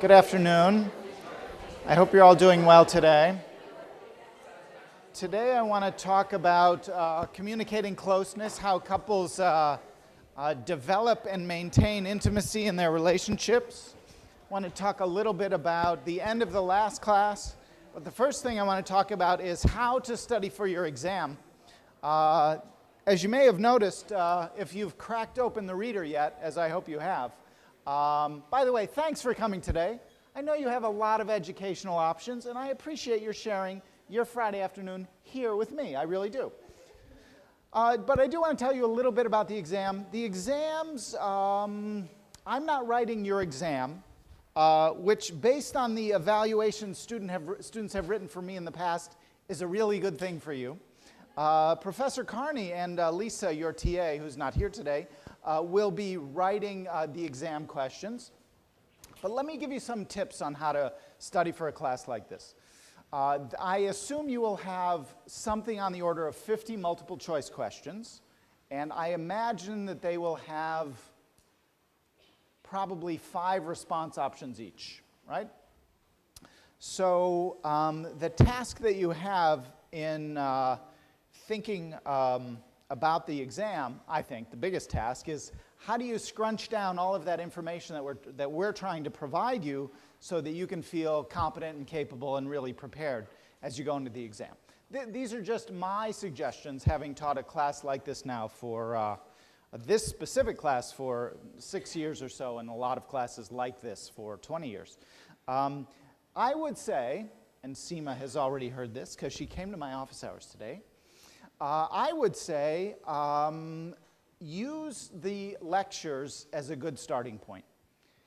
Good afternoon. I hope you're all doing well today. Today I want to talk about communicating closeness, how couples develop and maintain intimacy in their relationships. I want to talk a little bit about the end of the last class, but the first thing I want to talk about is how to study for your exam. As you may have noticed, if you've cracked open the reader yet, as I hope you have, by the way, thanks for coming today. I know you have a lot of educational options, and I appreciate your sharing your Friday afternoon here with me. I really do. But I do want to tell you a little bit about the exam. The exams, I'm not writing your exam, which based on the evaluation students have written for me in the past is a really good thing for you. Professor Carney and Lisa, your TA, who's not here today, will be writing the exam questions. But let me give you some tips on how to study for a class like this. I assume you will have something on the order of 50 multiple choice questions, and I imagine that they will have probably 5 response options each, right? So the task that you have in thinking about the exam, I think, the biggest task is how do you scrunch down all of that information that we're trying to provide you so that you can feel competent and capable and really prepared as you go into the exam. These are just my suggestions, having taught a class like this now for this specific class for 6 years or so, and a lot of classes like this for 20 years. I would say, and Seema has already heard this because she came to my office hours today, I would say use the lectures as a good starting point.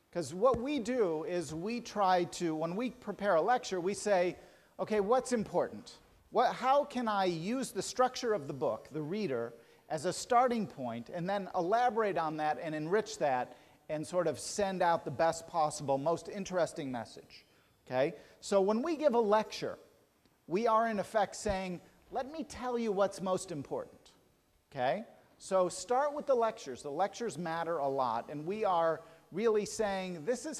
Because what we do is we try to, when we prepare a lecture, we say, okay, what's important? How can I use the structure of the book, the reader, as a starting point, and then elaborate on that and enrich that and sort of send out the best possible, most interesting message, okay? So when we give a lecture, we are in effect saying, let me tell you what's most important, okay? So start with the lectures. The lectures matter a lot, and we are really saying this is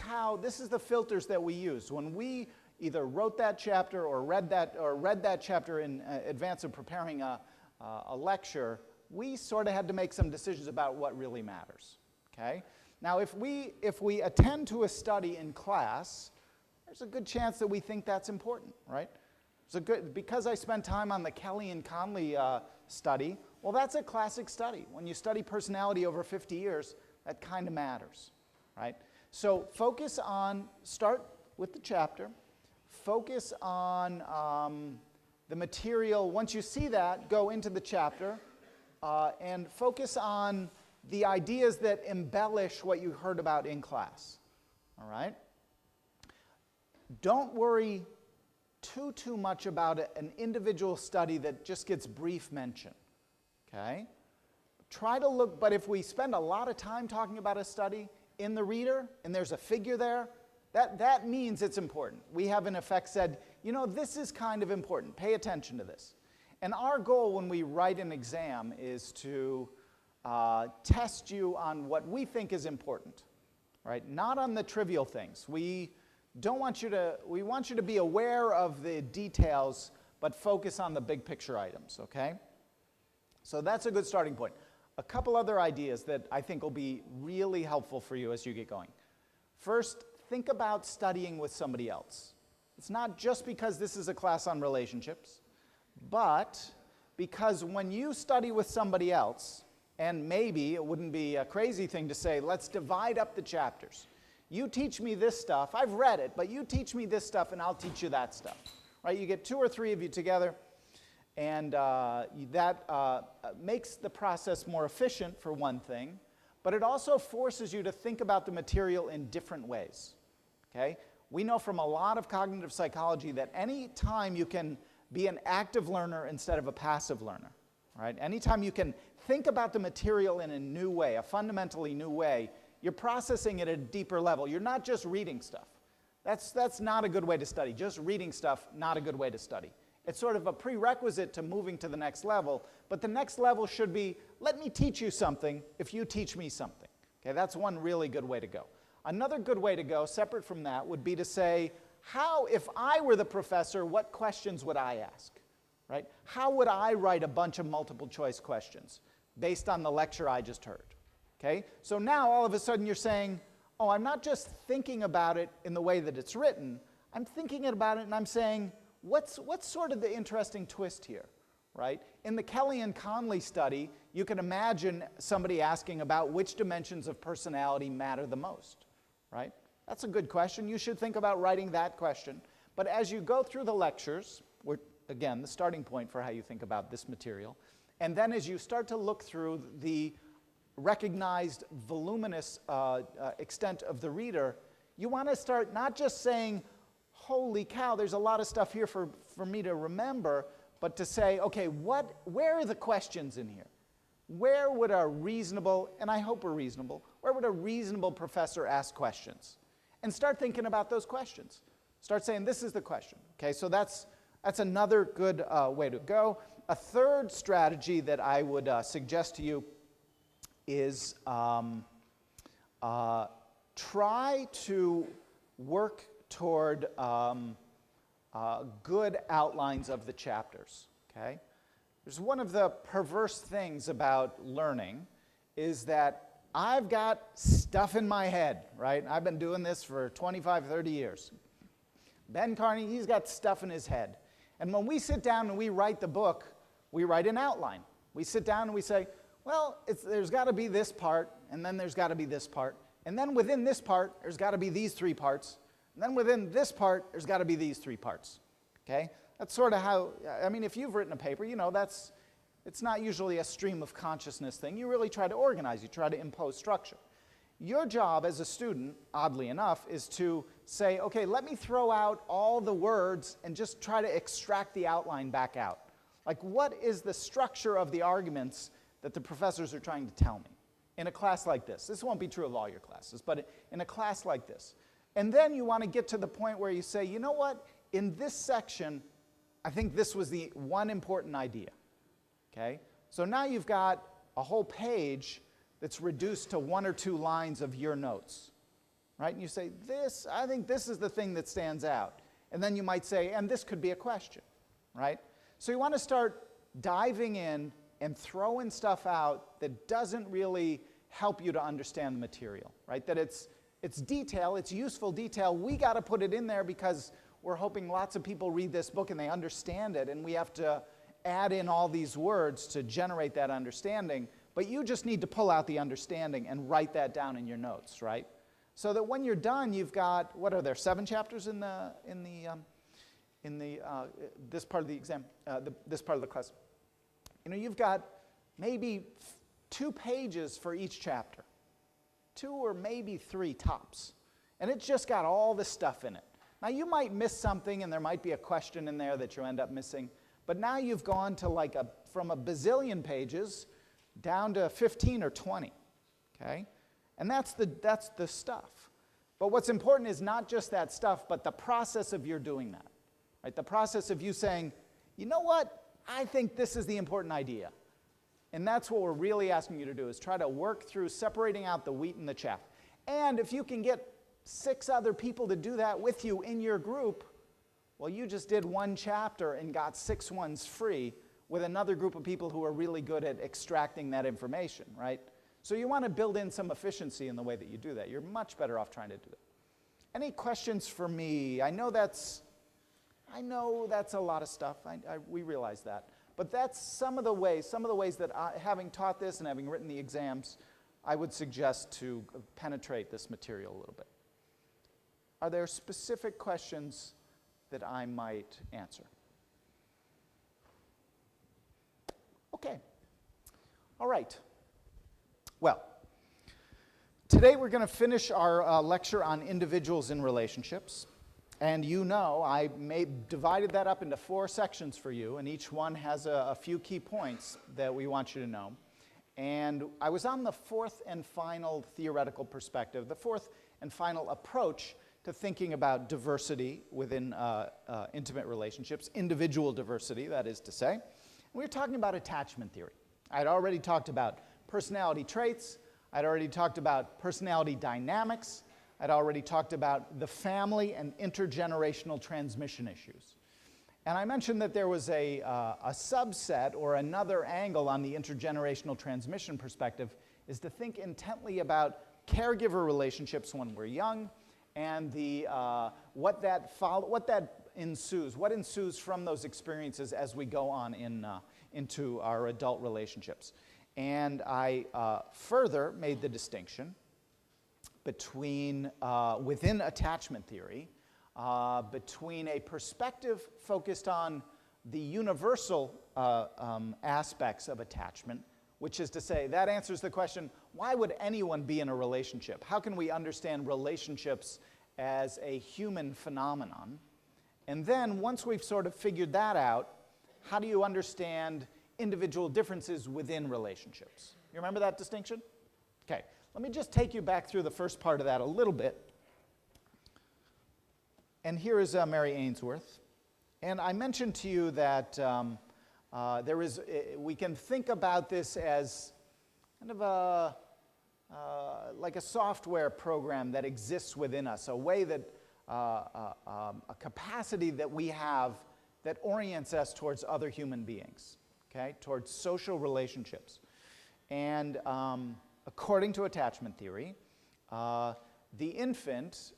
the filters that we use. When we either wrote that chapter or read that chapter in advance of preparing a lecture, we sort of had to make some decisions about what really matters, okay? Now, if we attend to a study in class, there's a good chance that we think that's important, right? Because I spent time on the Kelly and Conley study, well, that's a classic study. When you study personality over 50 years, that kind of matters, right? So start with the chapter, focus on the material. Once you see that, go into the chapter, and focus on the ideas that embellish what you heard about in class, all right? Don't worry too much about an individual study that just gets brief mention, okay? Try to look, but if we spend a lot of time talking about a study in the reader, and there's a figure there, that means it's important. We have in effect said, you know, this is kind of important. Pay attention to this. And our goal when we write an exam is to test you on what we think is important, right? Not on the trivial things. We want you to be aware of the details, but focus on the big picture items, okay? So that's a good starting point. A couple other ideas that I think will be really helpful for you as you get going. First, think about studying with somebody else. It's not just because this is a class on relationships, but because when you study with somebody else, and maybe it wouldn't be a crazy thing to say, let's divide up the chapters. You teach me this stuff. I've read it, but you teach me this stuff, and I'll teach you that stuff. Right? You get 2 or 3 of you together, and that makes the process more efficient, for one thing, but it also forces you to think about the material in different ways. Okay? We know from a lot of cognitive psychology that any time you can be an active learner instead of a passive learner, right? Anytime you can think about the material in a new way, a fundamentally new way, you're processing it at a deeper level. You're not just reading stuff. That's not a good way to study. Just reading stuff, not a good way to study. It's sort of a prerequisite to moving to the next level, but the next level should be, let me teach you something if you teach me something. Okay, that's one really good way to go. Another good way to go, separate from that, would be to say, how, if I were the professor, what questions would I ask? Right? How would I write a bunch of multiple choice questions based on the lecture I just heard? Okay? So now all of a sudden you're saying, oh, I'm not just thinking about it in the way that it's written, I'm thinking about it and I'm saying, what's sort of the interesting twist here? Right? In the Kelly and Conley study, you can imagine somebody asking about which dimensions of personality matter the most. Right? That's a good question. You should think about writing that question. But as you go through the lectures, again, the starting point for how you think about this material, and then as you start to look through the recognized voluminous extent of the reader, you want to start not just saying, holy cow, there's a lot of stuff here for me to remember, but to say, okay, where are the questions in here? Where would a reasonable, and I hope we're reasonable, where would a reasonable professor ask questions? And start thinking about those questions. Start saying, this is the question. Okay, so that's another good way to go. A third strategy that I would suggest to you is try to work toward good outlines of the chapters. Okay? There's one of the perverse things about learning is that I've got stuff in my head, right? I've been doing this for 25, 30 years. Ben Carney, he's got stuff in his head. And when we sit down and we write the book, we write an outline. We sit down and we say, well, there's got to be this part, and then there's got to be this part. And then within this part, there's got to be these three parts. And then within this part, there's got to be these three parts. Okay? That's sort of how, I mean, if you've written a paper, you know, it's not usually a stream of consciousness thing. You really try to organize. You try to impose structure. Your job as a student, oddly enough, is to say, okay, let me throw out all the words and just try to extract the outline back out. Like, what is the structure of the arguments that the professors are trying to tell me in a class like this? This won't be true of all your classes, but in a class like this. And then you want to get to the point where you say, you know what, in this section, I think this was the one important idea. Okay? So now you've got a whole page that's reduced to 1 or 2 lines of your notes. Right? And you say, I think this is the thing that stands out. And then you might say, and this could be a question. Right? So you want to start diving in and throwing stuff out that doesn't really help you to understand the material. Right? That it's detail, it's useful detail. We got to put it in there because we're hoping lots of people read this book and they understand it, and we have to add in all these words to generate that understanding. But you just need to pull out the understanding and write that down in your notes, right? So that when you're done, you've got, what are there, 7 chapters in this part of the exam, this part of the class? You know, you've got maybe 2 pages for each chapter, 2 or maybe 3 tops, and it's just got all this stuff in it. Now you might miss something, and there might be a question in there that you end up missing, but now you've gone to from a bazillion pages down to 15 or 20, okay? And that's the stuff. But what's important is not just that stuff, but the process of your doing that, right? The process of you saying, you know what, I think this is the important idea. And that's what we're really asking you to do, is try to work through separating out the wheat and the chaff. And if you can get 6 other people to do that with you in your group, well, you just did 1 chapter and got 6 ones free with another group of people who are really good at extracting that information, right? So you want to build in some efficiency in the way that you do that. You're much better off trying to do that. Any questions for me? I know that's a lot of stuff. We realize that. But that's some of the ways that having taught this and having written the exams, I would suggest to penetrate this material a little bit. Are there specific questions that I might answer? Okay. All right. Well, today we're going to finish our lecture on individuals in relationships. And you know, I divided that up into 4 sections for you, and each one has a few key points that we want you to know. And I was on the 4th and final theoretical perspective, the 4th and final approach to thinking about diversity within intimate relationships, individual diversity, that is to say. And we were talking about attachment theory. I'd already talked about personality traits. I'd already talked about personality dynamics. I'd already talked about the family and intergenerational transmission issues. And I mentioned that there was a subset or another angle on the intergenerational transmission perspective is to think intently about caregiver relationships when we're young and what ensues from those experiences as we go on into our adult relationships. And I further made the distinction between, within attachment theory, between a perspective focused on the universal aspects of attachment, which is to say, that answers the question, why would anyone be in a relationship? How can we understand relationships as a human phenomenon? And then, once we've sort of figured that out, how do you understand individual differences within relationships? You remember that distinction? Okay, let me just take you back through the first part of that a little bit. And here is Mary Ainsworth. And I mentioned to you that we can think about this as kind of like a software program that exists within us, a way that, a capacity that we have that orients us towards other human beings, okay, towards social relationships. And according to attachment theory, the infant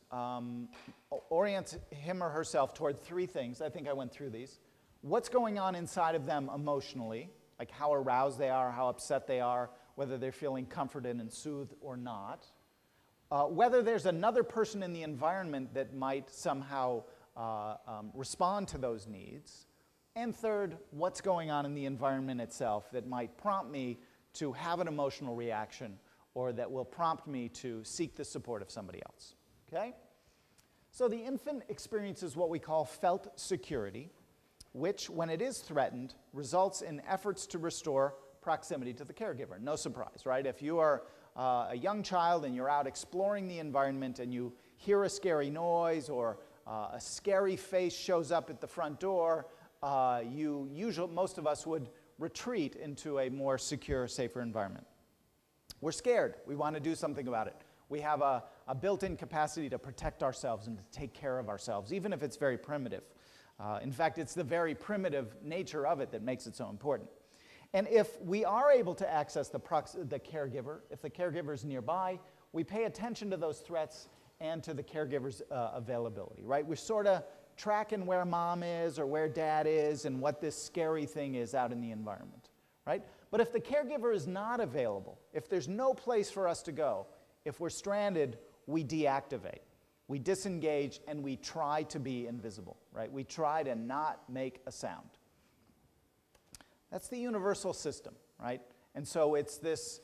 orients him or herself toward three things. I think I went through these. What's going on inside of them emotionally, like how aroused they are, how upset they are, whether they're feeling comforted and soothed or not. Whether there's another person in the environment that might somehow respond to those needs. And third, what's going on in the environment itself that might prompt me to have an emotional reaction or that will prompt me to seek the support of somebody else, okay? So the infant experiences what we call felt security, which, when it is threatened, results in efforts to restore proximity to the caregiver. No surprise, right? If you are a young child and you're out exploring the environment and you hear a scary noise or a scary face shows up at the front door, most of us would retreat into a more secure, safer environment. We're scared. We want to do something about it. We have a built-in capacity to protect ourselves and to take care of ourselves, even if it's very primitive. In fact, it's the very primitive nature of it that makes it so important. And if we are able to access the caregiver, if the caregiver is nearby, we pay attention to those threats and to the caregiver's availability, right? We're sort of tracking where mom is or where dad is and what this scary thing is out in the environment, right? But if the caregiver is not available, if there's no place for us to go, if we're stranded, we deactivate, we disengage, and we try to be invisible, right? We try to not make a sound. That's the universal system, right? And so it's this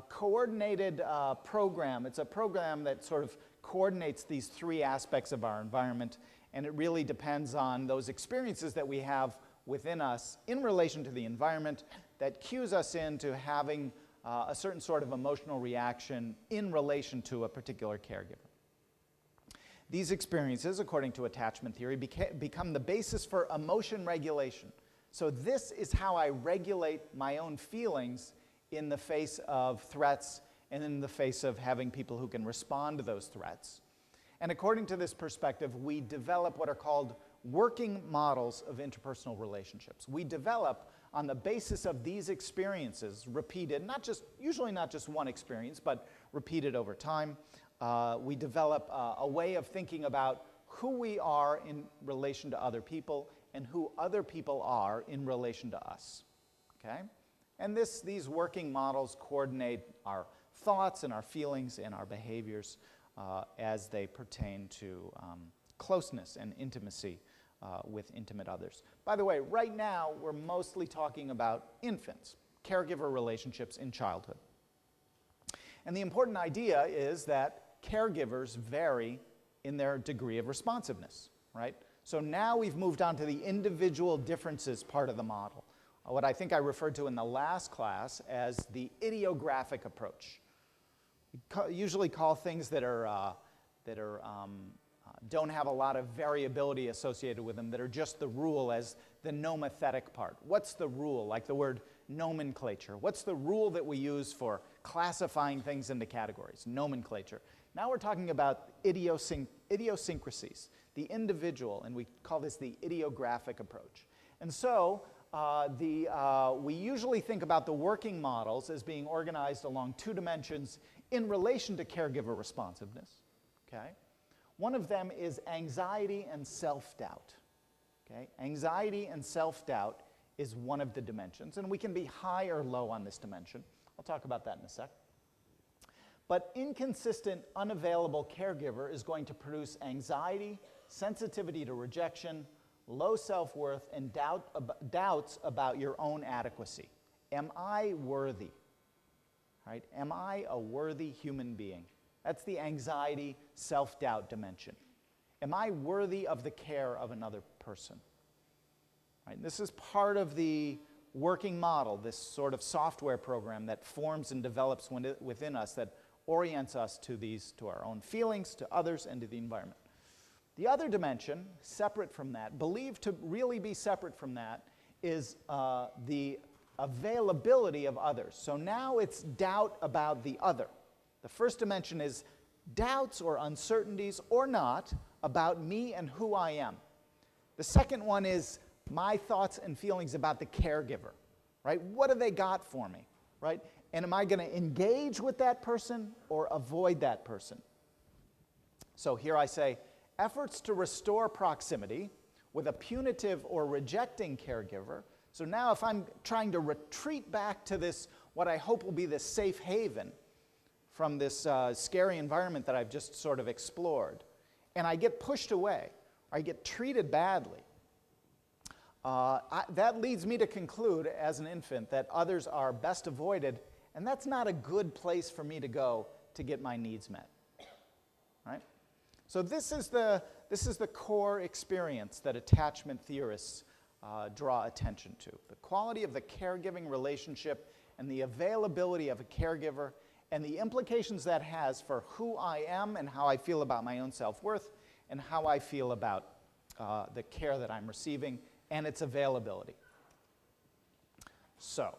coordinated program. It's a program that sort of coordinates these three aspects of our environment, and it really depends on those experiences that we have within us in relation to the environment that cues us into having a certain sort of emotional reaction in relation to a particular caregiver. These experiences, according to attachment theory, become the basis for emotion regulation. So this is how I regulate my own feelings in the face of threats and in the face of having people who can respond to those threats. And according to this perspective, we develop what are called working models of interpersonal relationships. We develop on the basis of these experiences, repeated, usually not just one experience, but repeated over time. We develop a way of thinking about who we are in relation to other people and who other people are in relation to us, okay? And these working models coordinate our thoughts and our feelings and our behaviors as they pertain to closeness and intimacy with intimate others. By the way, right now, we're mostly talking about infants, caregiver relationships in childhood. And the important idea is that caregivers vary in their degree of responsiveness, right? So now we've moved on to the individual differences part of the model, what I think I referred to in the last class as the idiographic approach. We usually call things that don't have a lot of variability associated with them, that are just the rule, as the nomothetic part. What's the rule? Like the word nomenclature. What's the rule that we use for classifying things into categories? Nomenclature. Now we're talking about idiosyncrasies, the individual, and we call this the idiographic approach. And so we usually think about the working models as being organized along two dimensions in relation to caregiver responsiveness. Okay? One of them is anxiety and self-doubt. Okay? Anxiety and self-doubt is one of the dimensions, and we can be high or low on this dimension. I'll talk about that in a sec. But inconsistent, unavailable caregiver is going to produce anxiety, sensitivity to rejection, low self-worth, and doubts about your own adequacy. Am I worthy? Right? Am I a worthy human being? That's the anxiety, self-doubt dimension. Am I worthy of the care of another person? Right? This is part of the working model, this sort of software program that forms and develops within us that orients us to our own feelings, to others, and to the environment. The other dimension, separate from that, believed to really be separate from that, is the availability of others. So now it's doubt about the other. The first dimension is doubts or uncertainties or not about me and who I am. The second one is my thoughts and feelings about the caregiver, right? What have they got for me, right? And am I going to engage with that person or avoid that person? So here I say, efforts to restore proximity with a punitive or rejecting caregiver. So now if I'm trying to retreat back to this, what I hope will be this safe haven from this scary environment that I've just sort of explored, and I get pushed away, or I get treated badly, that leads me to conclude as an infant that others are best avoided, and that's not a good place for me to go to get my needs met. Right? So this is the core experience that attachment theorists draw attention to. The quality of the caregiving relationship and the availability of a caregiver and the implications that has for who I am and how I feel about my own self-worth and how I feel about the care that I'm receiving and its availability. So,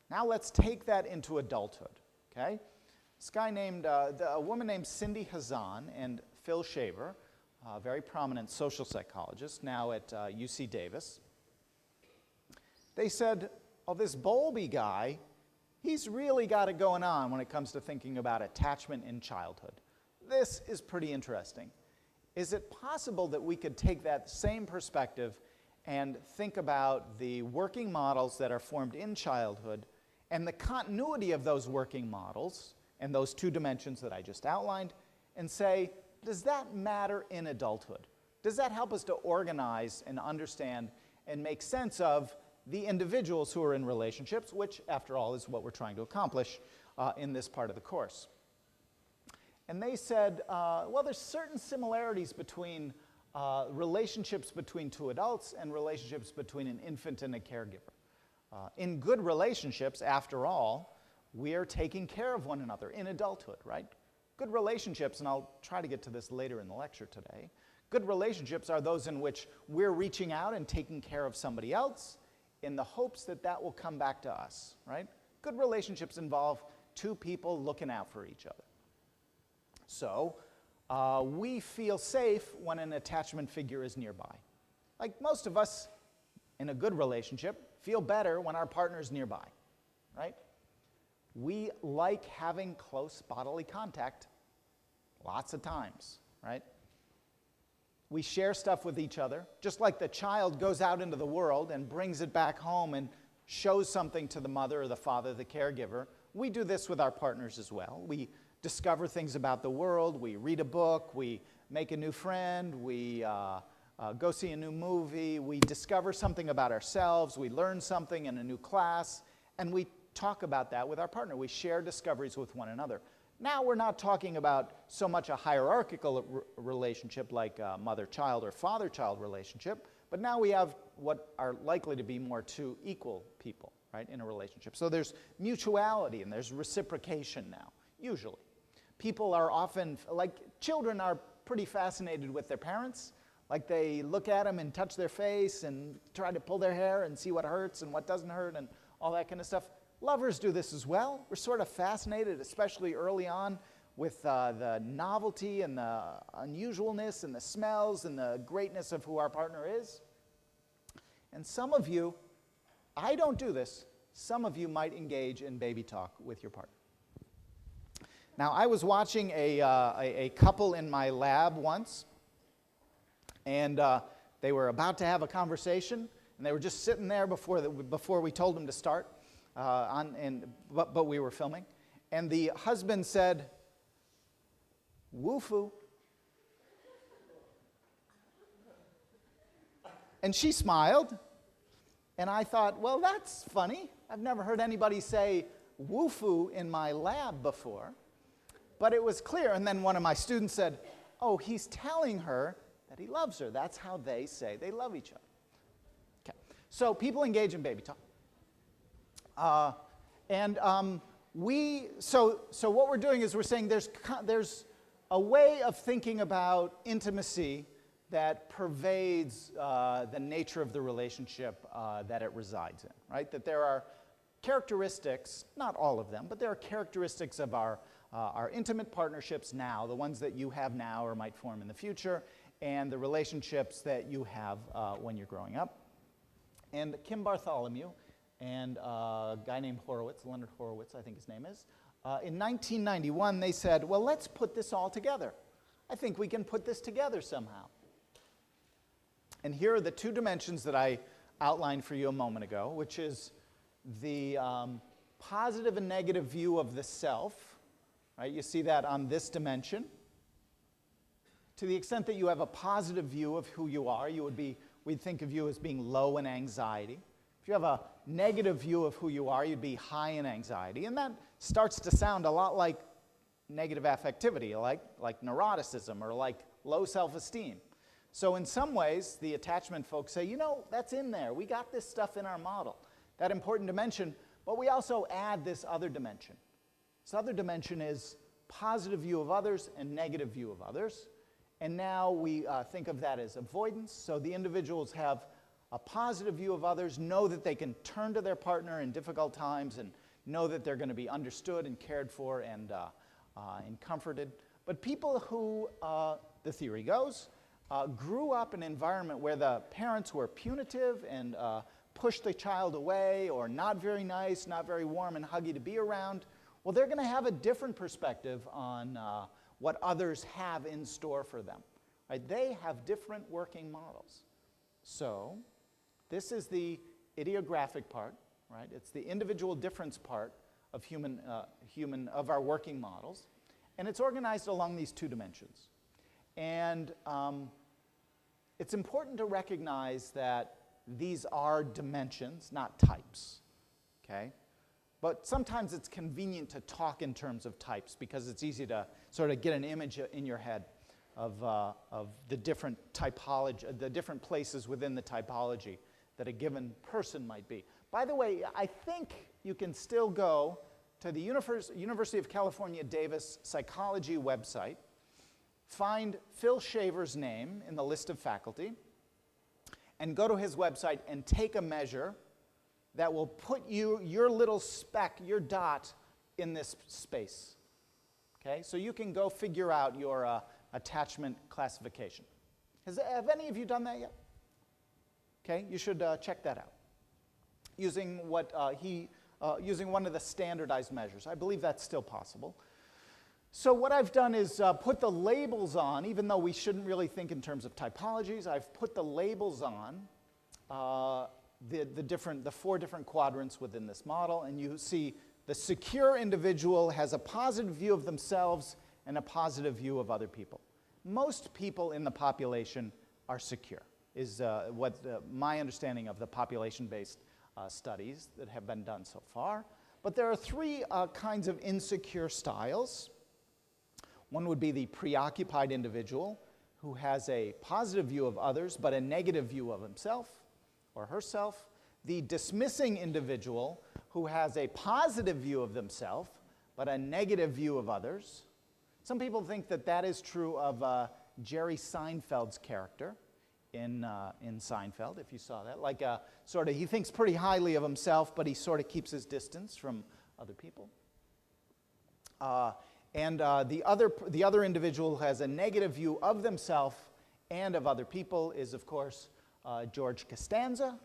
now let's take that into adulthood, okay? A woman named Cindy Hazan and Phil Shaver, a very prominent social psychologist, now at UC Davis, they said, oh, this Bowlby guy, he's really got it going on when it comes to thinking about attachment in childhood. This is pretty interesting. Is it possible that we could take that same perspective and think about the working models that are formed in childhood and the continuity of those working models and those two dimensions that I just outlined and say, does that matter in adulthood? Does that help us to organize and understand and make sense of the individuals who are in relationships, which, after all, is what we're trying to accomplish in this part of the course? And they said, well, there's certain similarities between relationships between two adults and relationships between an infant and a caregiver. In good relationships, after all, we are taking care of one another in adulthood, right? Good relationships, and I'll try to get to this later in the lecture today, good relationships are those in which we're reaching out and taking care of somebody else in the hopes that that will come back to us, right? Good relationships involve two people looking out for each other. So, we feel safe when an attachment figure is nearby. Like most of us in a good relationship feel better when our partner is nearby, right? We like having close bodily contact lots of times, right? We share stuff with each other, just like the child goes out into the world and brings it back home and shows something to the mother or the father, the caregiver. We do this with our partners as well. We discover things about the world, we read a book, we make a new friend, we go see a new movie, we discover something about ourselves, we learn something in a new class, and we talk about that with our partner. We share discoveries with one another. Now we're not talking about so much a hierarchical relationship like a mother-child or father-child relationship, but now we have what are likely to be more two equal people, right, in a relationship. So there's mutuality and there's reciprocation now, usually. People are often, like children are pretty fascinated with their parents. Like they look at them and touch their face and try to pull their hair and see what hurts and what doesn't hurt and all that kind of stuff. Lovers do this as well. We're sort of fascinated, especially early on, with the novelty and the unusualness and the smells and the greatness of who our partner is. And some of you, I don't do this, some of you might engage in baby talk with your partner. Now, I was watching a couple in my lab once, and they were about to have a conversation, and they were just sitting there before we told them to start, but we were filming. And the husband said, "Woo-foo." And she smiled, and I thought, well, that's funny. I've never heard anybody say "woo-foo" in my lab before. But it was clear, and then one of my students said, "Oh, he's telling her that he loves her. That's how they say they love each other." Okay, so people engage in baby talk. So what we're doing is we're saying there's a way of thinking about intimacy that pervades the nature of the relationship that it resides in, right? That there are characteristics, not all of them, but there are characteristics of our intimate partnerships now, the ones that you have now or might form in the future, and the relationships that you have when you're growing up. And Kim Bartholomew and a guy named Horowitz, Leonard Horowitz, I think his name is, in 1991, they said, well, let's put this all together. I think we can put this together somehow. And here are the two dimensions that I outlined for you a moment ago, which is the positive and negative view of the self. Right? You see that on this dimension. To the extent that you have a positive view of who you are, we'd think of you as being low in anxiety. If you have a negative view of who you are, you'd be high in anxiety. And that starts to sound a lot like negative affectivity, like neuroticism or like low self-esteem. So in some ways, the attachment folks say, you know, that's in there. We got this stuff in our model, that important dimension, but we also add this other dimension. This other dimension is positive view of others and negative view of others. And now we think of that as avoidance. So the individuals have a positive view of others, know that they can turn to their partner in difficult times and know that they're going to be understood and cared for and comforted. But people who, the theory goes, grew up in an environment where the parents were punitive and pushed the child away or not very nice, not very warm and huggy to be around, well, they're going to have a different perspective on what others have in store for them. Right? They have different working models. So this is the idiographic part, right? It's the individual difference part of of our working models, and it's organized along these two dimensions. And it's important to recognize that these are dimensions, not types, okay? But sometimes it's convenient to talk in terms of types because it's easy to sort of get an image in your head of the different typology, the different places within the typology that a given person might be. By the way, I think you can still go to the University of California, Davis psychology website, find Phil Shaver's name in the list of faculty, and go to his website and take a measure that will put your little speck, your dot, in this space. Okay, so you can go figure out your attachment classification. Have any of you done that yet? Okay, you should check that out using using one of the standardized measures. I believe that's still possible. So what I've done is put the labels on, even though we shouldn't really think in terms of typologies. I've put the labels on the four different quadrants within this model, and you see the secure individual has a positive view of themselves and a positive view of other people. Most people in the population are secure, is my understanding of the population-based studies that have been done so far. But there are three kinds of insecure styles. One would be the preoccupied individual who has a positive view of others but a negative view of himself or herself. The dismissing individual who has a positive view of themselves but a negative view of others. Some people think that that is true of Jerry Seinfeld's character in Seinfeld, if you saw that. Like he thinks pretty highly of himself, but he sort of keeps his distance from other people. And the other individual who has a negative view of themselves and of other people is, of course, George Costanza,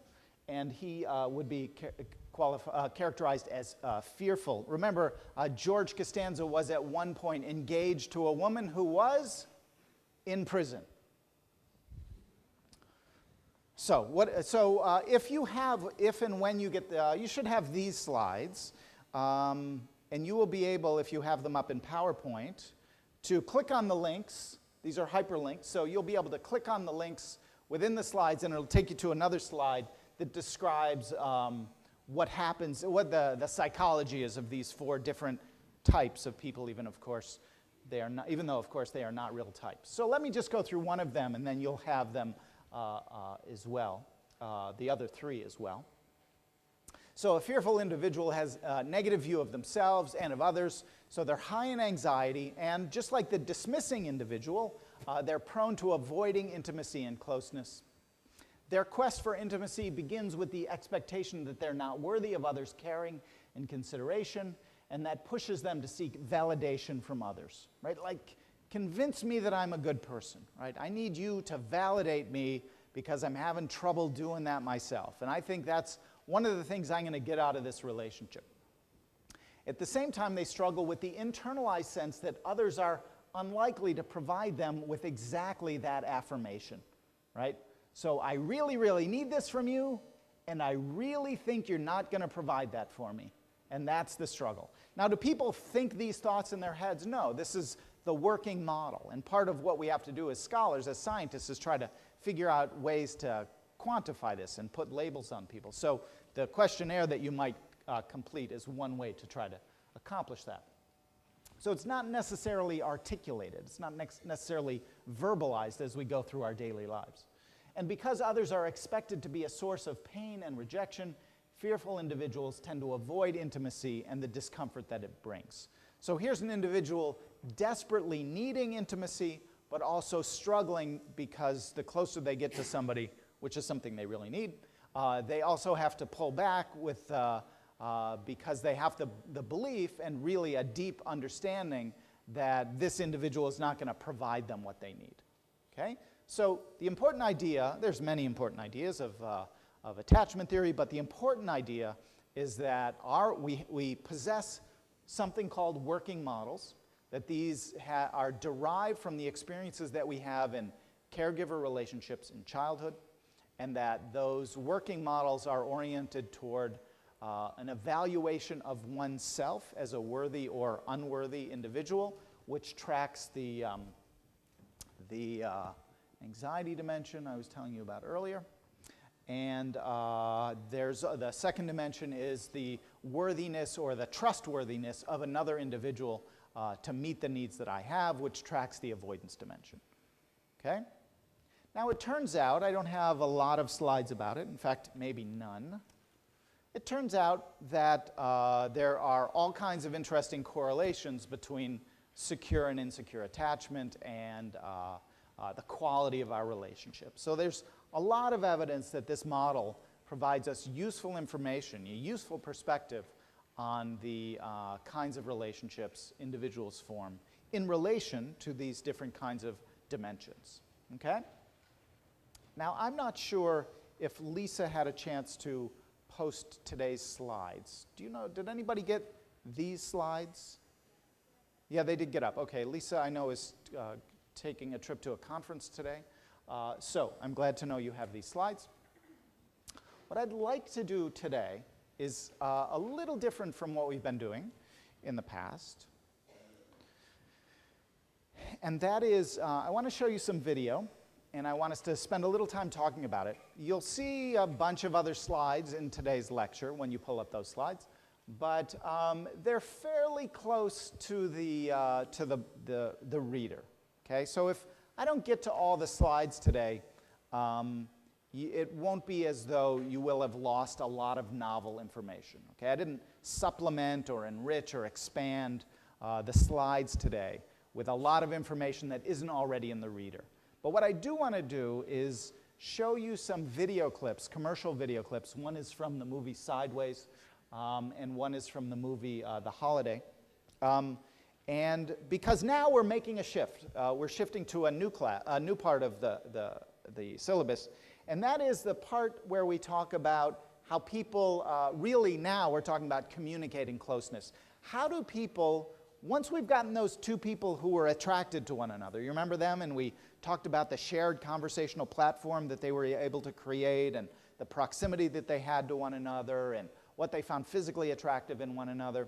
and he would be characterized as fearful. Remember, George Costanza was at one point engaged to a woman who was in prison. So, if and when you get you should have these slides, and you will be able, if you have them up in PowerPoint, to click on the links. These are hyperlinks, so you'll be able to click on the links within the slides, and it'll take you to another slide that describes what happens, what the psychology is of these 4 different types of people, even though, of course, they are not real types. So let me just go through one of them, and then you'll have them as well, the other 3 as well. So a fearful individual has a negative view of themselves and of others, so they're high in anxiety, and just like the dismissing individual, they're prone to avoiding intimacy and closeness. Their quest for intimacy begins with the expectation that they're not worthy of others' caring and consideration, and that pushes them to seek validation from others, right? Like, convince me that I'm a good person, right? I need you to validate me because I'm having trouble doing that myself. And I think that's one of the things I'm going to get out of this relationship. At the same time, they struggle with the internalized sense that others are unlikely to provide them with exactly that affirmation, right? So I really, really need this from you, and I really think you're not going to provide that for me. And that's the struggle. Now, do people think these thoughts in their heads? No, this is the working model. And part of what we have to do as scholars, as scientists, is try to figure out ways to quantify this and put labels on people. So the questionnaire that you might complete is one way to try to accomplish that. So it's not necessarily articulated. It's not necessarily verbalized as we go through our daily lives. And because others are expected to be a source of pain and rejection, fearful individuals tend to avoid intimacy and the discomfort that it brings. So here's an individual desperately needing intimacy, but also struggling because the closer they get to somebody, which is something they really need, they also have to pull back with, because they have the belief and really a deep understanding that this individual is not going to provide them what they need. Okay? So the important idea, there's many important ideas of attachment theory, but the important idea is that we possess something called working models, that these are derived from the experiences that we have in caregiver relationships in childhood, and that those working models are oriented toward an evaluation of oneself as a worthy or unworthy individual, which tracks the anxiety dimension I was telling you about earlier. And there's the second dimension is the worthiness or the trustworthiness of another individual to meet the needs that I have, which tracks the avoidance dimension. Okay? Now it turns out, I don't have a lot of slides about it, in fact, maybe none. It turns out that there are all kinds of interesting correlations between secure and insecure attachment and the quality of our relationship. So there's a lot of evidence that this model provides us useful information, a useful perspective on the kinds of relationships individuals form in relation to these different kinds of dimensions. Okay? Now, I'm not sure if Lisa had a chance to post today's slides. Do you know, did anybody get these slides? Yeah, they did get up. Okay, Lisa, I know, is taking a trip to a conference today. So I'm glad to know you have these slides. What I'd like to do today is a little different from what we've been doing in the past. And that is, I want to show you some video, and I want us to spend a little time talking about it. You'll see a bunch of other slides in today's lecture when you pull up those slides, but they're fairly close to the reader. Okay, so if I don't get to all the slides today, it won't be as though you will have lost a lot of novel information. Okay, I didn't supplement or enrich or expand the slides today with a lot of information that isn't already in the reader. But what I do want to do is show you some video clips, commercial video clips. One is from the movie Sideways, and one is from the movie The Holiday. And because now we're making a shift, we're shifting to a new part of the syllabus, and that is the part where we talk about how people really now we're talking about communicating closeness. How do people, once we've gotten those two people who were attracted to one another, you remember them, and we talked about the shared conversational platform that they were able to create and the proximity that they had to one another and what they found physically attractive in one another.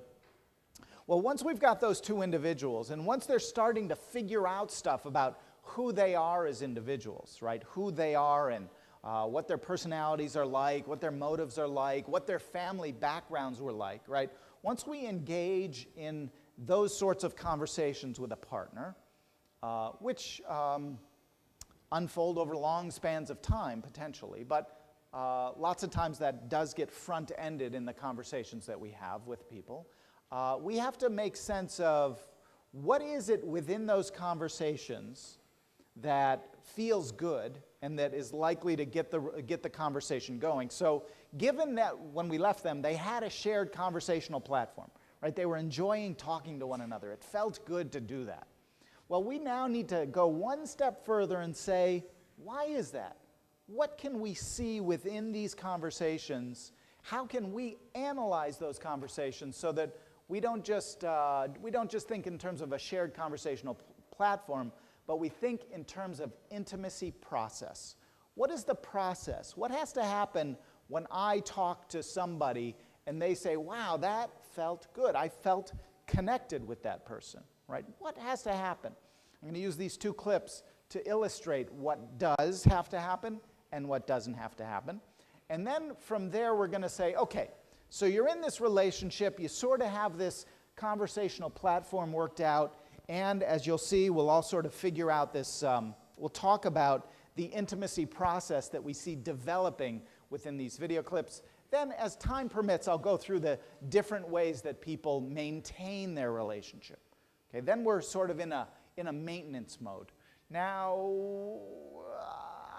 Well, once we've got those two individuals, and once they're starting to figure out stuff about who they are as individuals, right? Who they are and what their personalities are like, what their motives are like, what their family backgrounds were like, right? Once we engage in those sorts of conversations with a partner, which unfold over long spans of time, potentially, but lots of times that does get front-ended in the conversations that we have with people. We have to make sense of what is it within those conversations that feels good and that is likely to get the conversation going. So given that when we left them, they had a shared conversational platform, right? They were enjoying talking to one another. It felt good to do that. Well, we now need to go one step further and say, why is that? What can we see within these conversations? How can we analyze those conversations so that we don't just think in terms of a shared conversational platform, but we think in terms of intimacy process. What is the process? What has to happen when I talk to somebody and they say, wow, that felt good. I felt connected with that person, right? What has to happen? I'm going to use these two clips to illustrate what does have to happen and what doesn't have to happen. And then from there, we're going to say, okay, so you're in this relationship, you sort of have this conversational platform worked out, and as you'll see, we'll all sort of figure out this, we'll talk about the intimacy process that we see developing within these video clips. Then as time permits, I'll go through the different ways that people maintain their relationship. Okay, then we're sort of in a maintenance mode. Now,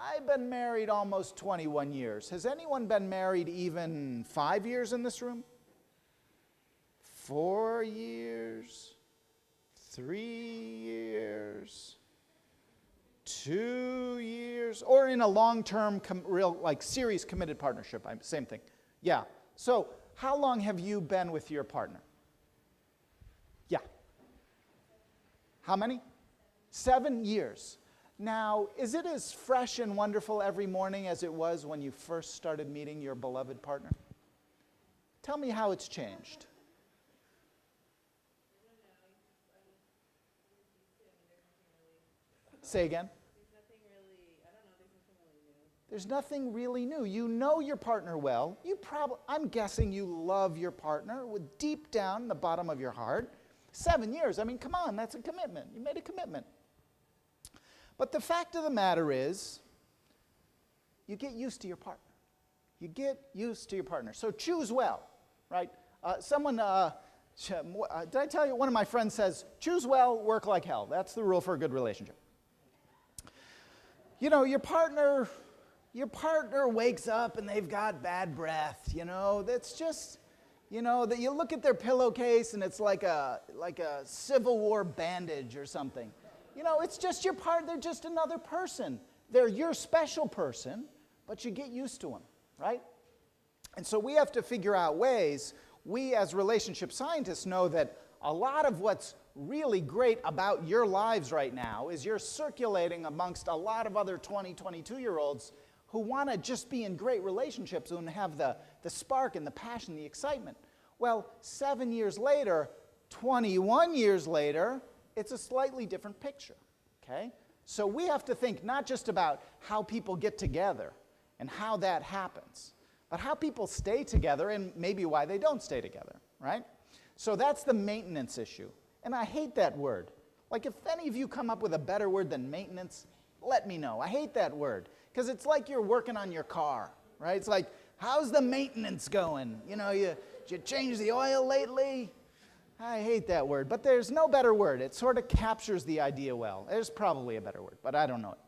I've been married almost 21 years. Has anyone been married even 5 years in this room? 4 years? 3 years? 2 years? Or in a long-term, real, like, serious committed partnership? Same thing. Yeah. So, how long have you been with your partner? Yeah. How many? 7 years. Now, is it as fresh and wonderful every morning as it was when you first started meeting your beloved partner? Tell me how it's changed. Say again. There's nothing really new. You know your partner well. I'm guessing you love your partner with deep down in the bottom of your heart. 7 years, I mean, come on, that's a commitment. You made a commitment. But the fact of the matter is, you get used to your partner. You get used to your partner. So choose well, right? Did I tell you, one of my friends says, choose well, work like hell. That's the rule for a good relationship. You know, your partner wakes up and they've got bad breath, you know. That's just, you know, that you look at their pillowcase and it's like a Civil War bandage or something. You know, it's just your partner. They're just another person. They're your special person, but you get used to them, right? And so we have to figure out ways. We as relationship scientists know that a lot of what's really great about your lives right now is you're circulating amongst a lot of other 20, 22-year-olds who want to just be in great relationships and have the spark and the passion, the excitement. Well, 7 years later, 21 years later, it's a slightly different picture, okay? So we have to think not just about how people get together and how that happens, but how people stay together and maybe why they don't stay together, right? So that's the maintenance issue. And I hate that word. Like, if any of you come up with a better word than maintenance, let me know. I hate that word because it's like you're working on your car, right? It's like, how's the maintenance going? You know, did you change the oil lately? I hate that word, but there's no better word. It sort of captures the idea well. There's probably a better word, but I don't know it.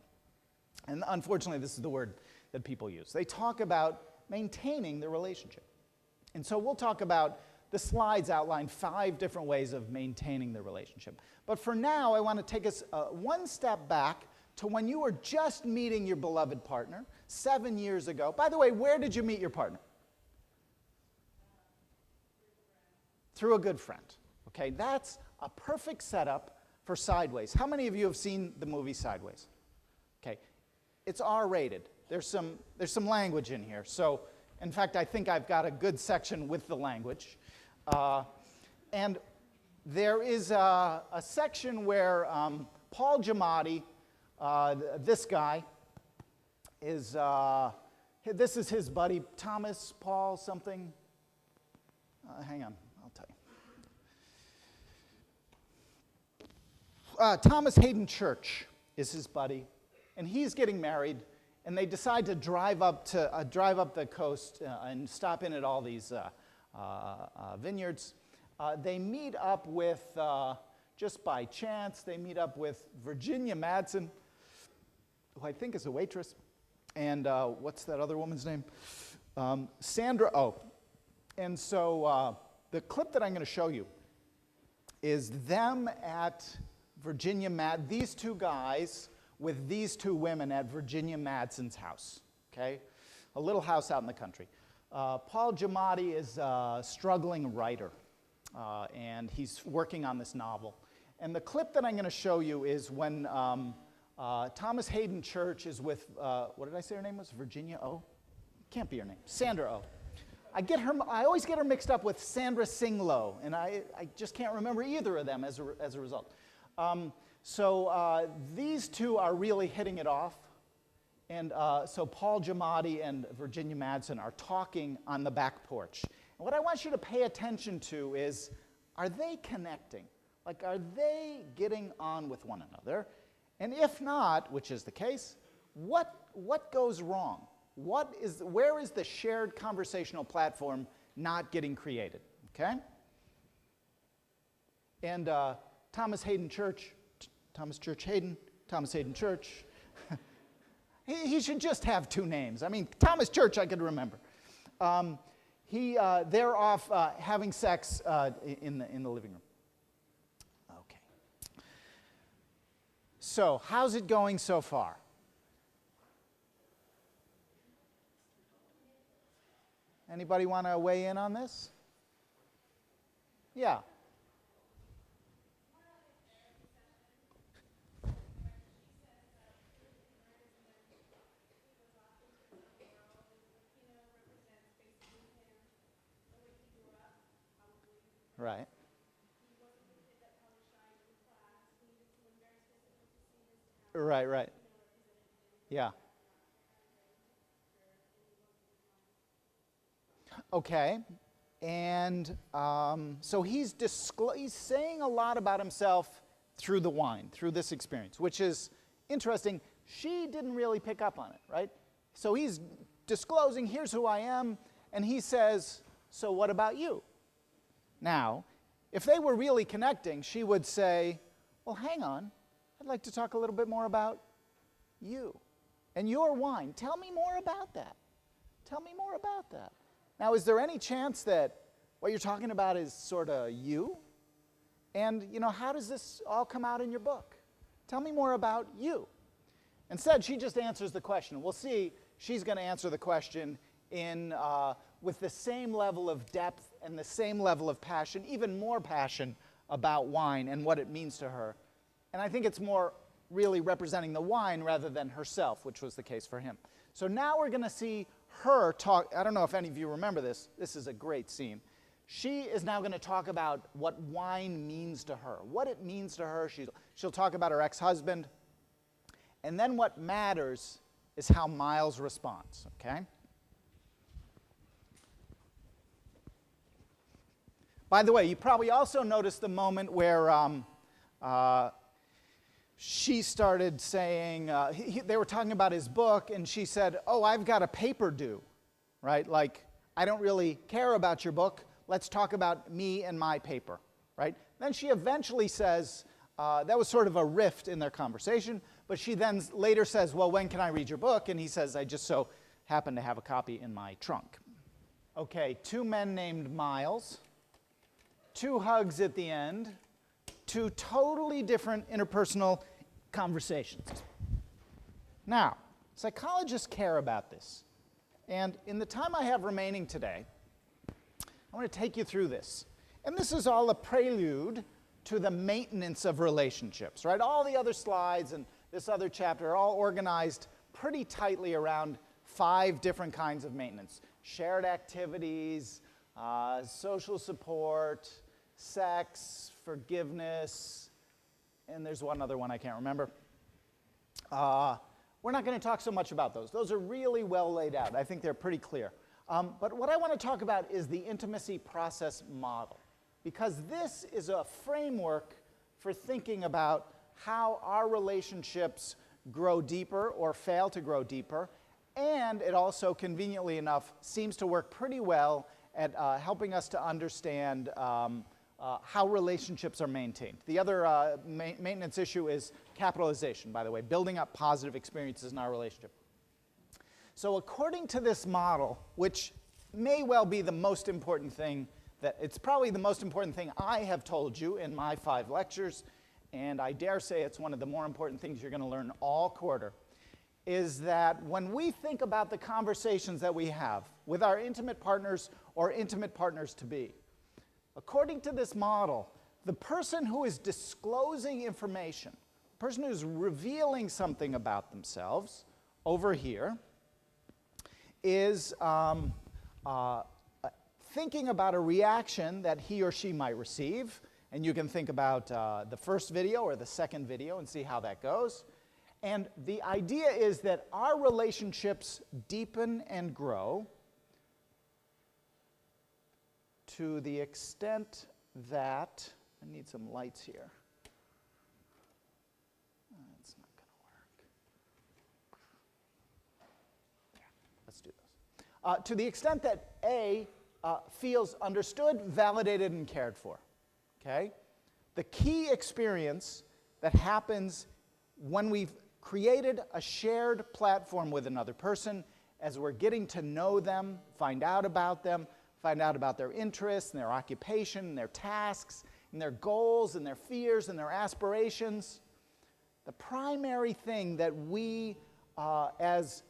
And unfortunately, this is the word that people use. They talk about maintaining the relationship. And so we'll talk about the slides outline 5 different ways of maintaining the relationship. But for now, I want to take us one step back to when you were just meeting your beloved partner 7 years ago. By the way, where did you meet your partner? Through a good friend. Okay, that's a perfect setup for Sideways. How many of you have seen the movie Sideways? Okay, it's R-rated. There's some language in here. So, in fact, I think I've got a good section with the language. And there is a section where Paul Giamatti, this guy, is, this is his buddy, Thomas, Paul, something. Hang on, I'll tell you. Thomas Hayden Church is his buddy, and he's getting married, and they decide to drive up the coast and stop in at all these vineyards. They meet up with, just by chance, they meet up with Virginia Madsen, who I think is a waitress, and what's that other woman's name? Sandra Oh. And so the clip that I'm going to show you is them at these two guys with these two women at Virginia Madsen's house, okay? A little house out in the country. Paul Giamatti is a struggling writer, and he's working on this novel. And the clip that I'm going to show you is when Thomas Hayden Church is with, what did I say her name was? Virginia O? Can't be her name. Sandra O. I always get her mixed up with Sandra Singlo, and I just can't remember either of them as a result. So these two are really hitting it off. And so Paul Giamatti and Virginia Madsen are talking on the back porch. And what I want you to pay attention to is, are they connecting? Like, are they getting on with one another? And if not, which is the case, what goes wrong? Where is the shared conversational platform not getting created? Okay? And Thomas Hayden Church, Thomas Hayden Church, he should just have 2 names. I mean, Thomas Church I could remember. They're off having sex in the living room. Okay. So, how's it going so far? Anybody want to weigh in on this? Yeah. Right. Right. Yeah. Okay. And so he's saying a lot about himself through the wine, through this experience, which is interesting. She didn't really pick up on it, right? So he's disclosing, here's who I am, and he says, so what about you? Now, if they were really connecting, she would say, well, hang on, I'd like to talk a little bit more about you and your wine. Tell me more about that. Tell me more about that. Now, is there any chance that what you're talking about is sort of you? And, how does this all come out in your book? Tell me more about you. Instead, she just answers the question. We'll see, she's going to answer the question with the same level of depth and the same level of passion, even more passion about wine and what it means to her. And I think it's more really representing the wine rather than herself, which was the case for him. So now we're going to see her talk. I don't know if any of you remember this. This is a great scene. She is now going to talk about what wine means to her, what it means to her. She'll talk about her ex-husband. And then what matters is how Miles responds, okay? By the way, you probably also noticed the moment where she started saying, they were talking about his book, and she said, oh, I've got a paper due, right? Like, I don't really care about your book. Let's talk about me and my paper, right? Then she eventually says, that was sort of a rift in their conversation, but she then later says, well, when can I read your book? And he says, I just so happen to have a copy in my trunk. Okay, 2 men named Miles. 2 hugs at the end, 2 totally different interpersonal conversations. Now, psychologists care about this. And in the time I have remaining today, I want to take you through this. And this is all a prelude to the maintenance of relationships, right? All the other slides and this other chapter are all organized pretty tightly around 5 different kinds of maintenance. Shared activities, social support, sex, forgiveness, and there's one other one I can't remember. We're not going to talk so much about those. Those are really well laid out. I think they're pretty clear. But what I want to talk about is the intimacy process model, because this is a framework for thinking about how our relationships grow deeper or fail to grow deeper, and it also, conveniently enough, seems to work pretty well at helping us to understand how relationships are maintained. The other maintenance issue is capitalization, by the way, building up positive experiences in our relationship. So according to this model, which may well be the most important thing, it's probably the most important thing I have told you in my 5 lectures, and I dare say it's one of the more important things you're going to learn all quarter, is that when we think about the conversations that we have with our intimate partners or intimate partners-to-be, according to this model, the person who is disclosing information, the person who's revealing something about themselves over here, is thinking about a reaction that he or she might receive. And you can think about the first video or the second video and see how that goes. And the idea is that our relationships deepen and grow to the extent that, I need some lights here. It's not going to work. Yeah, let's do this. To the extent that A feels understood, validated, and cared for. Okay? The key experience that happens when we've created a shared platform with another person, as we're getting to know them, find out about their interests and their occupation and their tasks and their goals and their fears and their aspirations. The primary thing that we, as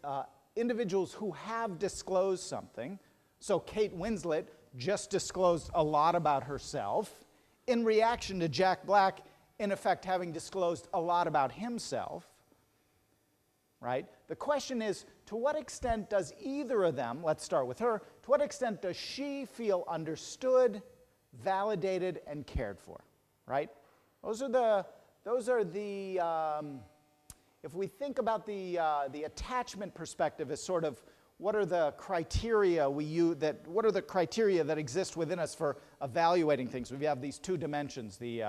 individuals who have disclosed something, so Kate Winslet just disclosed a lot about herself in reaction to Jack Black, in effect, having disclosed a lot about himself, right? The question is, to what extent does either of them, let's start with her, to what extent does she feel understood, validated, and cared for, right? Those are the if we think about the attachment perspective as sort of what are the criteria we use, what are the criteria that exist within us for evaluating things? We have these 2 dimensions, the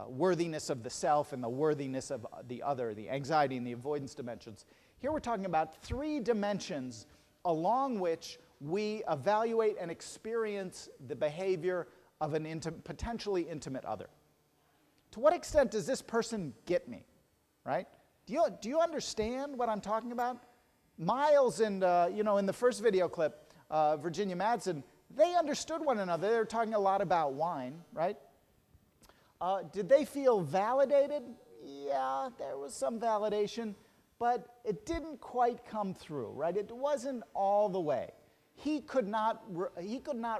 worthiness of the self and the worthiness of the other, the anxiety and the avoidance dimensions. Here we're talking about 3 dimensions along which we evaluate and experience the behavior of an potentially intimate other. To what extent does this person get me, right? Do you understand what I'm talking about? Miles and, in the first video clip, Virginia Madsen, they understood one another. They were talking a lot about wine, right? Did they feel validated? Yeah, there was some validation, but it didn't quite come through, right? It wasn't all the way. He could not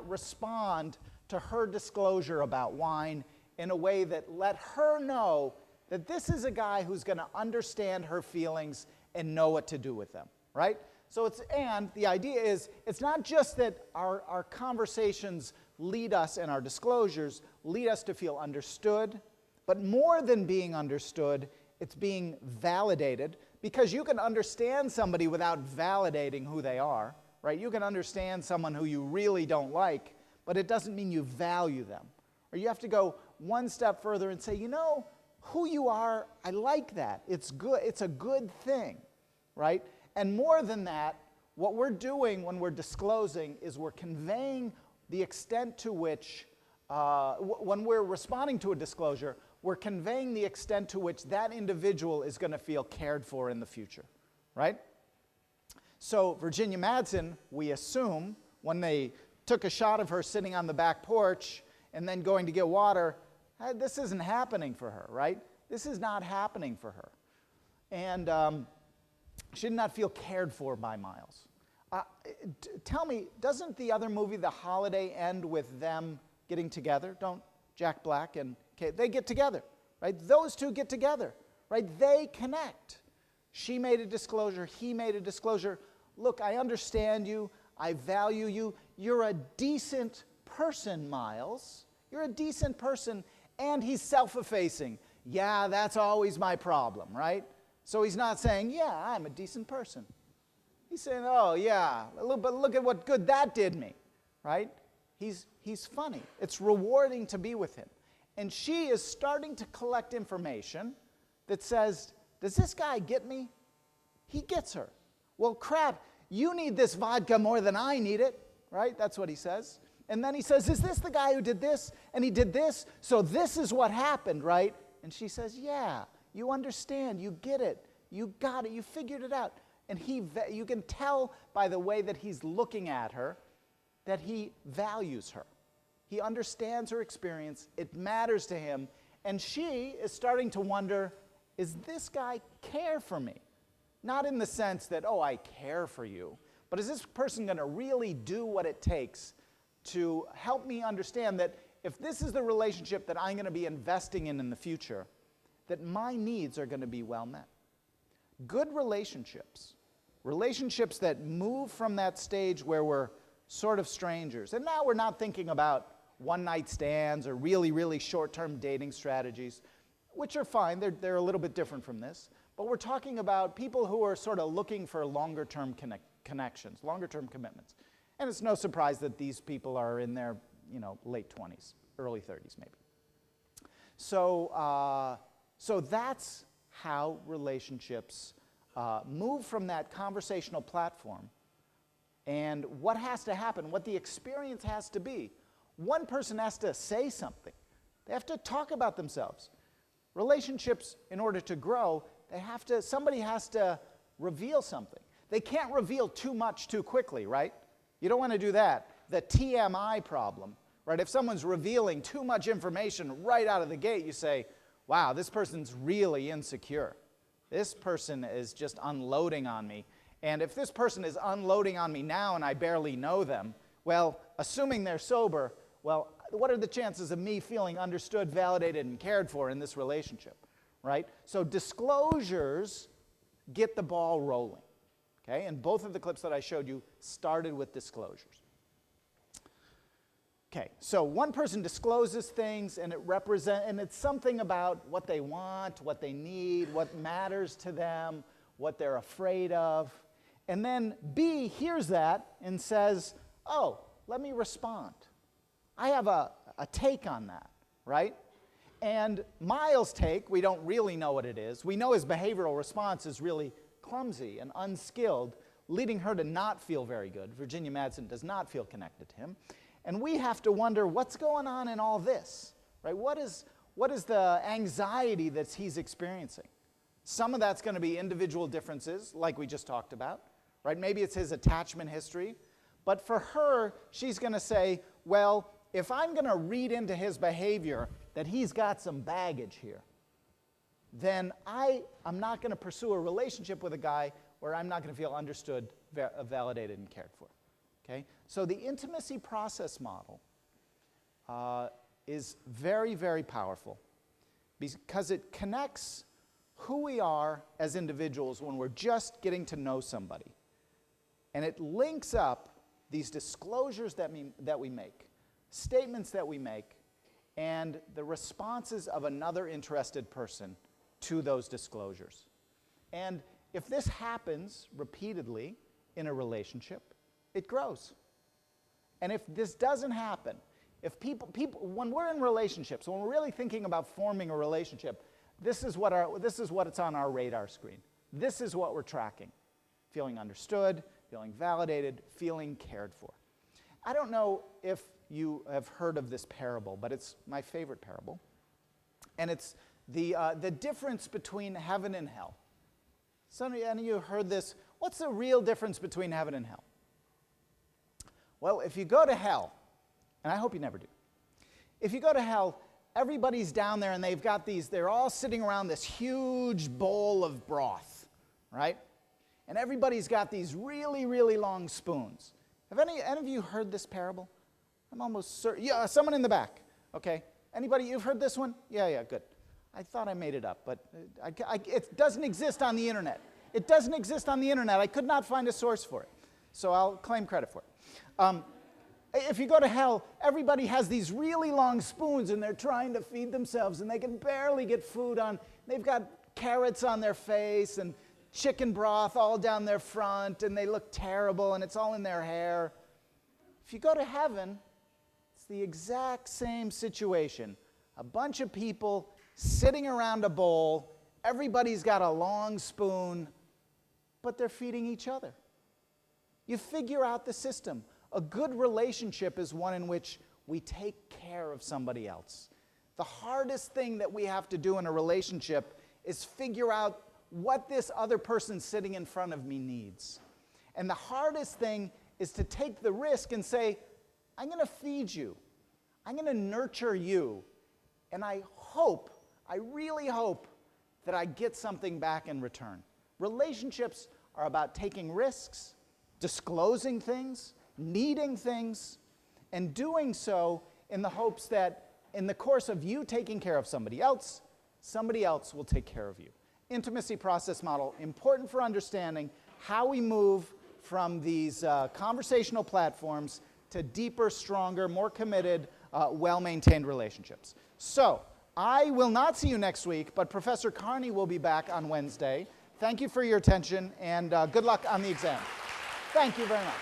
respond to her disclosure about wine in a way that let her know that this is a guy who's going to understand her feelings and know what to do with them, right? So and the idea is, it's not just that our conversations lead us and our disclosures lead us to feel understood, but more than being understood, it's being validated, because you can understand somebody without validating who they are, right? You can understand someone who you really don't like, but it doesn't mean you value them. Or you have to go one step further and say, who you are, I like that. It's good. It's a good thing, right? And more than that, what we're doing when we're disclosing is we're conveying the extent to which, when we're responding to a disclosure, we're conveying the extent to which that individual is going to feel cared for in the future, right? So Virginia Madsen, we assume, when they took a shot of her sitting on the back porch and then going to get water, this isn't happening for her, right? This is not happening for her. And she did not feel cared for by Miles. Tell me, doesn't the other movie, The Holiday, end with them getting together? Don't Jack Black and Kate, they get together, right? Those two get together, right? They connect. She made a disclosure, he made a disclosure. Look, I understand you, I value you. You're a decent person, Miles. You're a decent person, and he's self-effacing. Yeah, that's always my problem, right? So he's not saying, yeah, I'm a decent person. He's saying, oh, yeah, but look at what good that did me, right? He's funny. It's rewarding to be with him. And she is starting to collect information that says, does this guy get me? He gets her. Well, crap, you need this vodka more than I need it, right? That's what he says. And then he says, is this the guy who did this? And he did this, so this is what happened, right? And she says, yeah, you understand, you get it, you got it, you figured it out. And you can tell by the way that he's looking at her that he values her. He understands her experience, it matters to him, and she is starting to wonder, is this guy care for me? Not in the sense that, oh, I care for you, but is this person going to really do what it takes to help me understand that if this is the relationship that I'm going to be investing in the future, that my needs are going to be well met. Good relationships, relationships that move from that stage where we're sort of strangers, and now we're not thinking about one-night stands or really, really short-term dating strategies, which are fine, they're a little bit different from this, but we're talking about people who are sort of looking for longer-term connections, longer-term commitments. And it's no surprise that these people are in their, late 20s, early 30s maybe. So that's how relationships move from that conversational platform. And what has to happen, what the experience has to be, one person has to say something. They have to talk about themselves. Relationships, in order to grow, somebody has to reveal something. They can't reveal too much too quickly, right? You don't want to do that. The TMI problem, right? If someone's revealing too much information right out of the gate, you say, wow, this person's really insecure. This person is just unloading on me. And if this person is unloading on me now and I barely know them, well, assuming they're sober, well, what are the chances of me feeling understood, validated, and cared for in this relationship, right? So disclosures get the ball rolling, okay? And both of the clips that I showed you started with disclosures. Okay, so one person discloses things, and it's something about what they want, what they need, what matters to them, what they're afraid of. And then B hears that and says, oh, let me respond. I have a take on that, right? And Miles' take, we don't really know what it is. We know his behavioral response is really clumsy and unskilled, leading her to not feel very good. Virginia Madsen does not feel connected to him. And we have to wonder, what's going on in all this, right? What is the anxiety that he's experiencing? Some of that's going to be individual differences, like we just talked about, right? Maybe it's his attachment history. But for her, she's going to say, well, if I'm going to read into his behavior that he's got some baggage here, then I'm not going to pursue a relationship with a guy where I'm not going to feel understood, validated, and cared for. Okay? So the intimacy process model is very, very powerful because it connects who we are as individuals when we're just getting to know somebody. And it links up these disclosures that we make, statements that we make, and the responses of another interested person to those disclosures. And if this happens repeatedly in a relationship, it grows. And if this doesn't happen, if people, when we're in relationships, when we're really thinking about forming a relationship, this is what's on our radar screen. This is what we're tracking. Feeling understood, feeling validated, feeling cared for. I don't know if you have heard of this parable, but it's my favorite parable. And it's the difference between heaven and hell. Some of you heard this. What's the real difference between heaven and hell? Well, if you go to hell, and I hope you never do, if you go to hell, everybody's down there and they're all sitting around this huge bowl of broth, right? And everybody's got these really, really long spoons. Have any of you heard this parable? I'm almost certain. Yeah, someone in the back. Okay. Anybody, you've heard this one? Yeah, good. I thought I made it up, but it doesn't exist on the internet. It doesn't exist on the internet. I could not find a source for it. So I'll claim credit for it. If you go to hell, everybody has these really long spoons and they're trying to feed themselves and they can barely get food on. They've got carrots on their face and chicken broth all down their front and they look terrible and it's all in their hair. If you go to heaven, it's the exact same situation. A bunch of people sitting around a bowl, everybody's got a long spoon, but they're feeding each other. You figure out the system. A good relationship is one in which we take care of somebody else. The hardest thing that we have to do in a relationship is figure out what this other person sitting in front of me needs. And the hardest thing is to take the risk and say, I'm going to feed you. I'm going to nurture you. And I really hope that I get something back in return. Relationships are about taking risks, disclosing things, needing things, and doing so in the hopes that in the course of you taking care of somebody else will take care of you. Intimacy process model, important for understanding how we move from these conversational platforms to deeper, stronger, more committed, well-maintained relationships. So, I will not see you next week, but Professor Carney will be back on Wednesday. Thank you for your attention, and good luck on the exam. Thank you very much.